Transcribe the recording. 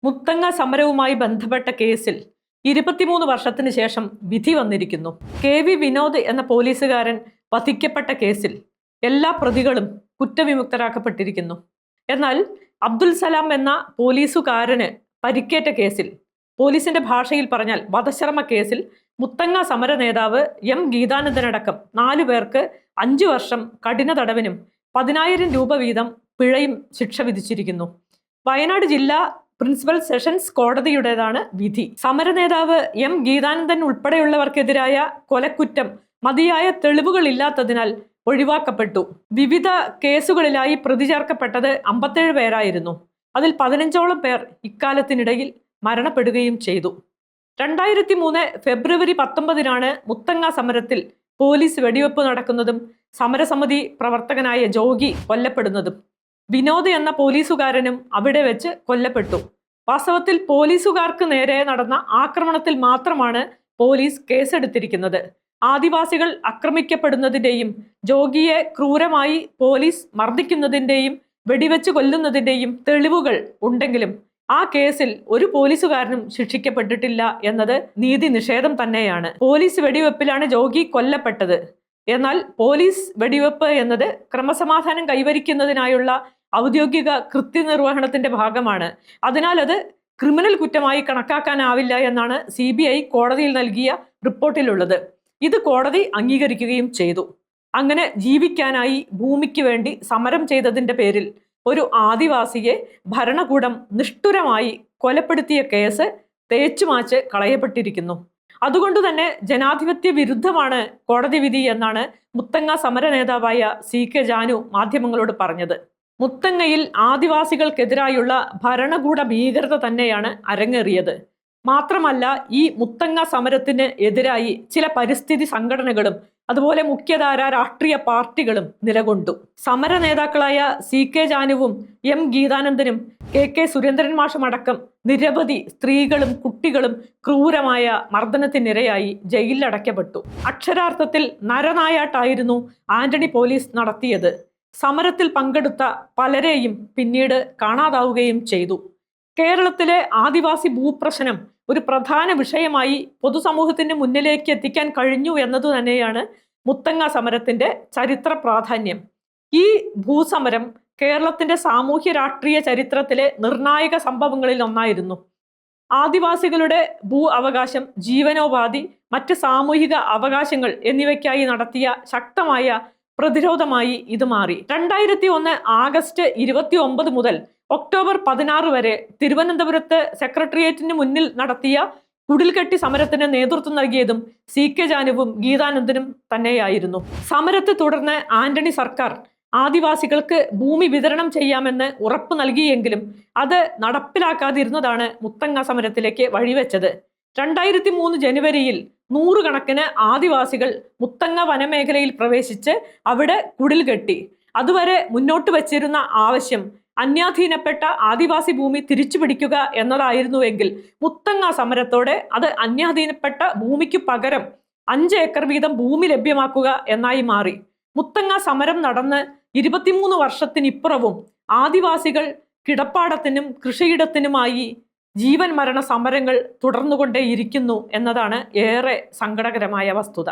മുത്തങ്ങ സമരവുമായി ബന്ധപ്പെട്ട കേസിൽ 23 വർഷത്തിന് ശേഷം വിധി വന്നിരിക്കുന്നു. KV വിനോദ് എന്ന പോലീസുകാരൻ വധിക്കപ്പെട്ട കേസിൽ എല്ലാ പ്രതികളും കുറ്റവിമുക്തരാക്കപ്പെട്ടിരിക്കുന്നു. എന്നാൽ അബ്ദുൽ സലാം എന്ന പോലീസുകാരന് പരിക്കേറ്റ കേസിൽ, പോലീസിന്റെ ഭാഷയിൽ പറഞ്ഞാൽ വധശ്രമ കേസിൽ, മുത്തങ്ങ സമര നേതാവ് M ഗീതാനന്ദനടക്കം 4 പേർക്ക് 5 വർഷം കഠിന തടവിനും 10,000 രൂപ വീതം പിഴയും ശിക്ഷ വിധിച്ചിരിക്കുന്നു. വയനാട് ജില്ലാ പ്രിൻസിപ്പൽ സെഷൻസ് കോടതിയുടേതാണ് വിധി. സമര നേതാവ് M ഗീതാനന്ദൻ ഉൾപ്പെടെയുള്ളവർക്കെതിരായ കൊലക്കുറ്റം മതിയായ തെളിവുകളില്ലാത്തതിനാൽ ഒഴിവാക്കപ്പെട്ടു. വിവിധ കേസുകളിലായി പ്രതി ചേർക്കപ്പെട്ടത് 57 പേരായിരുന്നു. അതിൽ 15ഓളം പേർ ഇക്കാലത്തിനിടയിൽ മരണപ്പെടുകയും ചെയ്തു. 2003 ഫെബ്രുവരി 19 മുത്തങ്ങ സമരത്തിൽ പോലീസ് വെടിവെപ്പ് നടക്കുന്നതും സമരസമിതി പ്രവർത്തകനായ ജോഗി കൊല്ലപ്പെടുന്നതും. വിനോദ് എന്ന പോലീസുകാരനും അവിടെ വെച്ച് കൊല്ലപ്പെട്ടു. വാസ്തവത്തിൽ പോലീസുകാർക്ക് നേരെ നടന്ന ആക്രമണത്തിൽ മാത്രമാണ് പോലീസ് കേസെടുത്തിരിക്കുന്നത്. ആദിവാസികൾ ആക്രമിക്കപ്പെടുന്നതിൻ്റെയും ജോഗിയെ ക്രൂരമായി പോലീസ് മർദ്ദിക്കുന്നതിൻ്റെയും വെടിവെച്ച് കൊല്ലുന്നതിൻ്റെയും തെളിവുകൾ ഉണ്ടെങ്കിലും ആ കേസിൽ ഒരു പോലീസുകാരനും ശിക്ഷിക്കപ്പെട്ടിട്ടില്ല എന്നത് നീതി നിഷേധം തന്നെയാണ്. പോലീസ് വെടിവെപ്പിലാണ് ജോഗി കൊല്ലപ്പെട്ടത്. എന്നാൽ പോലീസ് വെടിവെപ്പ് എന്നത് ക്രമസമാധാനം കൈവരിക്കുന്നതിനായുള്ള ഔദ്യോഗിക കൃത്യനിർവഹണത്തിന്റെ ഭാഗമാണ്. അതിനാൽ അത് ക്രിമിനൽ കുറ്റമായി കണക്കാക്കാനാവില്ല എന്നാണ് CBI കോടതിയിൽ നൽകിയ റിപ്പോർട്ടിലുള്ളത്. ഇത് കോടതി അംഗീകരിക്കുകയും ചെയ്തു. അങ്ങനെ ജീവിക്കാനായി ഭൂമിക്ക് വേണ്ടി സമരം ചെയ്തതിന്റെ പേരിൽ ഒരു ആദിവാസിയെ ഭരണകൂടം നിഷ്ഠുരമായി കൊലപ്പെടുത്തിയ കേസ് തേച്ചുമാച്ച് കളയപ്പെട്ടിരിക്കുന്നു. അതുകൊണ്ട് തന്നെ ജനാധിപത്യ വിരുദ്ധമാണ് കോടതി വിധി എന്നാണ് മുത്തങ്ങ സമര നേതാവായ CK ജാനു മാധ്യമങ്ങളോട് പറഞ്ഞത്. മുത്തങ്ങയിൽ ആദിവാസികൾക്കെതിരായുള്ള ഭരണകൂട ഭീകരത തന്നെയാണ് അരങ്ങേറിയത്. മാത്രമല്ല, ഈ മുത്തങ്ങ സമരത്തിന് എതിരായി ചില പരിസ്ഥിതി സംഘടനകളും അതുപോലെ മുഖ്യധാര രാഷ്ട്രീയ പാർട്ടികളും നിലകൊണ്ടു. സമര നേതാക്കളായ CK ജാനുവും M ഗീതാനന്ദനും KK സുരേന്ദ്രൻ മാഷുമടക്കം നിരവധി സ്ത്രീകളും കുട്ടികളും ക്രൂരമായ മർദ്ദനത്തിനിരയായി ജയിലിലടയ്ക്കപ്പെട്ടു. അക്ഷരാർത്ഥത്തിൽ നരനായാട്ടായിരുന്നു ആന്റണി പോലീസ് നടത്തിയത്. സമരത്തിൽ പങ്കെടുത്ത പലരെയും പിന്നീട് കാണാതാവുകയും ചെയ്തു. കേരളത്തിലെ ആദിവാസി ഭൂപ്രശ്നം ഒരു പ്രധാന വിഷയമായി പൊതുസമൂഹത്തിന് മുന്നിലേക്ക് എത്തിക്കാൻ കഴിഞ്ഞു എന്നതു തന്നെയാണ് മുത്തങ്ങ സമരത്തിന്റെ ചരിത്ര പ്രാധാന്യം. ഈ ഭൂസമരം കേരളത്തിന്റെ സാമൂഹ്യ രാഷ്ട്രീയ ചരിത്രത്തിലെ നിർണായക സംഭവങ്ങളിൽ ഒന്നായിരുന്നു. ആദിവാസികളുടെ ഭൂ അവകാശം, ജീവനോപാധി, മറ്റ് സാമൂഹിക അവകാശങ്ങൾ എന്നിവയ്ക്കായി നടത്തിയ ശക്തമായ പ്രതിരോധമായി ഇത് മാറി. 2001 ആഗസ്റ്റ് 29 മുതൽ ഒക്ടോബർ 16 വരെ തിരുവനന്തപുരത്ത് സെക്രട്ടേറിയറ്റിന് മുന്നിൽ നടത്തിയ കുടിൽകെട്ടി സമരത്തിന് നേതൃത്വം നൽകിയതും CK ജാനുവും ഗീതാനന്ദനും തന്നെയായിരുന്നു. സമരത്തെ തുടർന്ന് ആന്റണി സർക്കാർ ആദിവാസികൾക്ക് ഭൂമി വിതരണം ചെയ്യാമെന്ന് ഉറപ്പ് നൽകിയെങ്കിലും അത് നടപ്പിലാക്കാതിരുന്നതാണ് മുത്തങ്ങ സമരത്തിലേക്ക് വഴിവെച്ചത്. 2003 ജനുവരിയിൽ 100 കണക്കിന് ആദിവാസികൾ മുത്തങ്ങ വനമേഖലയിൽ പ്രവേശിച്ച് അവിടെ കുടിൽകെട്ടി. അതുവരെ മുന്നോട്ട് വച്ചിരുന്ന ആവശ്യം അന്യാധീനപ്പെട്ട ആദിവാസി ഭൂമി തിരിച്ചു പിടിക്കുക എന്നതായിരുന്നുവെങ്കിൽ മുത്തങ്ങ സമരത്തോടെ അത് അന്യാധീനപ്പെട്ട ഭൂമിക്ക് പകരം 5 ഏക്കർ വീതം ഭൂമി ലഭ്യമാക്കുക എന്നായി മാറി. മുത്തങ്ങ സമരം നടന്ന് 23 വർഷത്തിനിപ്പുറവും ആദിവാസികൾ കിടപ്പാടത്തിനും കൃഷിയിടത്തിനുമായി ജീവൻ മരണ സമരങ്ങൾ തുടർന്നുകൊണ്ടേയിരിക്കുന്നു എന്നതാണ് ഏറെ സങ്കടകരമായ വസ്തുത.